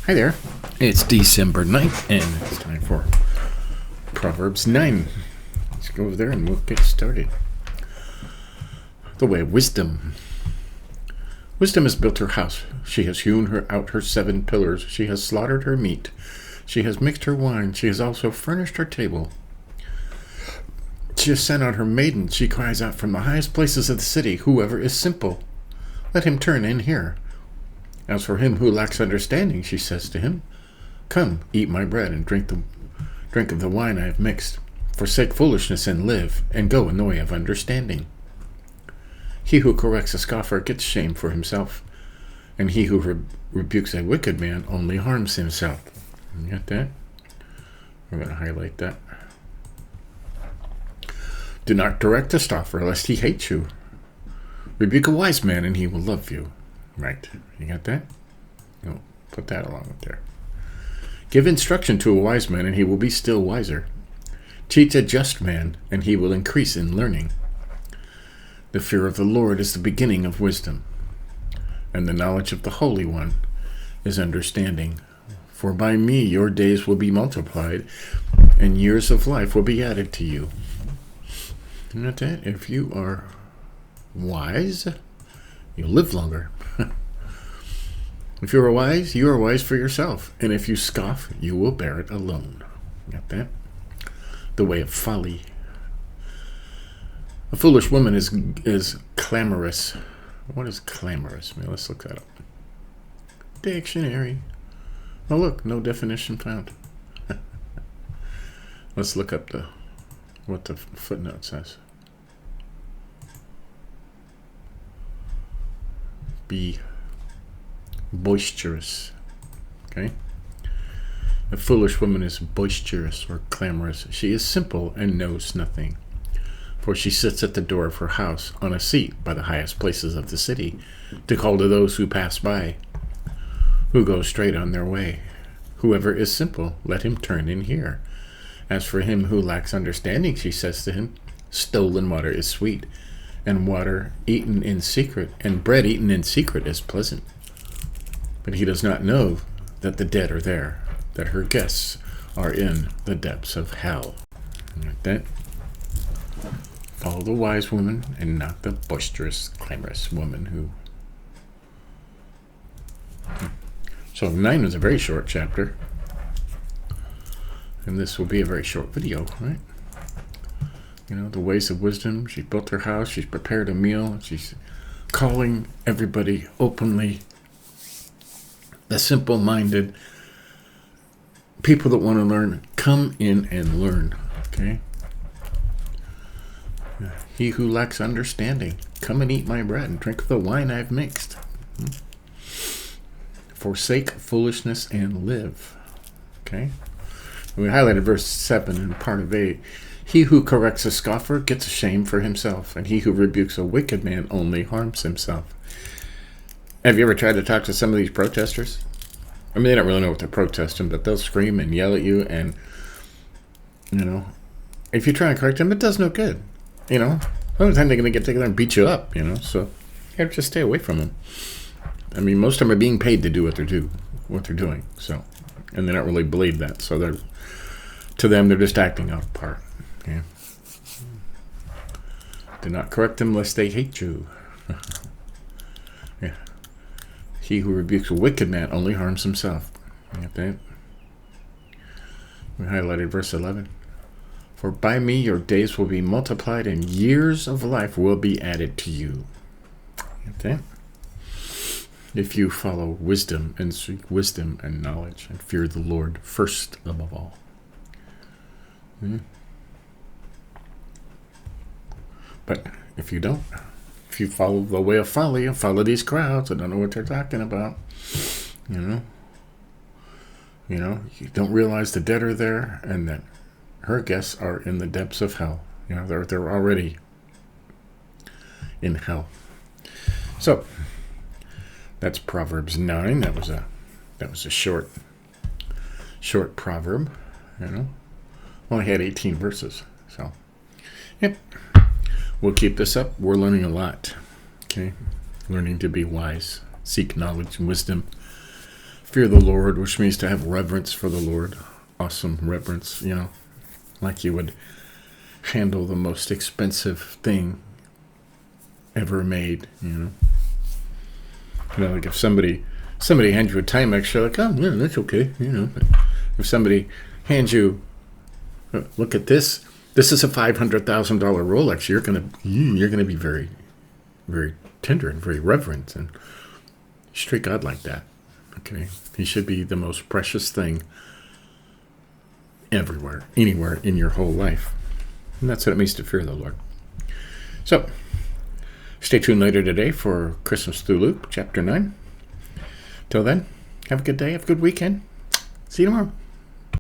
Hi there. It's December 9th, and it's time for Proverbs 9. Let's go over there and we'll get started. The way of wisdom. Wisdom has built her house. She has hewn out her 7 pillars. She has slaughtered her meat. She has mixed her wine. She has also furnished her table. She has sent out her maidens. She cries out from the highest places of the city, "Whoever is simple, let him turn in here." As for him who lacks understanding, she says to him, "Come, eat my bread and drink of the wine I have mixed. Forsake foolishness and live, and go in the way of understanding." He who corrects a scoffer gets shame for himself, and he who rebukes a wicked man only harms himself. You got that? We're going to highlight that. Do not correct a scoffer, lest he hate you. Rebuke a wise man, and he will love you. Right. You got that? No, put that along with there. Give instruction to a wise man, and he will be still wiser. Teach a just man, and he will increase in learning. The fear of the Lord is the beginning of wisdom, and the knowledge of the Holy One is understanding. For by me your days will be multiplied, and years of life will be added to you. You know that? If you are wise, you'll live longer. If you are wise for yourself. And if you scoff, you will bear it alone. Got that? The way of folly. A foolish woman is clamorous. What is clamorous? Let's look that up. Dictionary. Oh, look, no definition found. Let's look up what the footnote says. Be boisterous. Okay? A foolish woman is boisterous or clamorous. She is simple and knows nothing. For she sits at the door of her house on a seat by the highest places of the city to call to those who pass by, who go straight on their way. Whoever is simple, let him turn in here. As for him who lacks understanding, she says to him, stolen water is sweet, and water eaten in secret, and bread eaten in secret is pleasant. But he does not know that the dead are there, that her guests are in the depths of hell. Like that. Follow the wise woman and not the boisterous, clamorous woman who... So 9 was a very short chapter. And this will be a very short video, right? You know, the ways of wisdom. She built her house. She's prepared a meal. She's calling everybody openly. The simple-minded people that want to learn, come in and learn. Okay? He who lacks understanding, come and eat my bread and drink of the wine I've mixed. Forsake foolishness and live. Okay? We highlighted verse 7 and part of 8. He who corrects a scoffer gets shame for himself, and he who rebukes a wicked man only harms himself. Have you ever tried to talk to some of these protesters? I mean, they don't really know what they're protesting, but they'll scream and yell at you, and, you know, if you try and correct them, it does no good. You know, the only time they're going to get together and beat you up, you know, so you have to just stay away from them. I mean, most of them are being paid to do what they're doing, so, and they don't really believe that, so to them, they're just acting out a part. Okay? Do not correct them lest they hate you. Yeah. He who rebukes a wicked man only harms himself. You get that? We highlighted verse 11. For by me your days will be multiplied, and years of life will be added to you. You get that? If you follow wisdom and seek wisdom and knowledge and fear the Lord first above all. But if you don't, if you follow the way of folly and follow these crowds that don't know what they're talking about, you don't realize the dead are there and that her guests are in the depths of hell. You know, they're already in hell. So that's Proverbs 9. That was a short proverb. You know, only had 18 verses. So, yep. We'll keep this up. We're learning a lot. Okay, learning to be wise, seek knowledge and wisdom, fear the Lord, which means to have reverence for the Lord. Awesome reverence, like you would handle the most expensive thing ever made, like if somebody hands you a Timex, you're like, oh yeah, that's okay, But if somebody hands you, look at this is a $500,000 Rolex, you're gonna be very, very tender and very reverent, and you treat God like that. Okay, He should be the most precious thing everywhere, anywhere in your whole life, and that's what it means to fear the Lord. So, stay tuned later today for Christmas through Luke, chapter 9. Till then, have a good day, have a good weekend. See you tomorrow.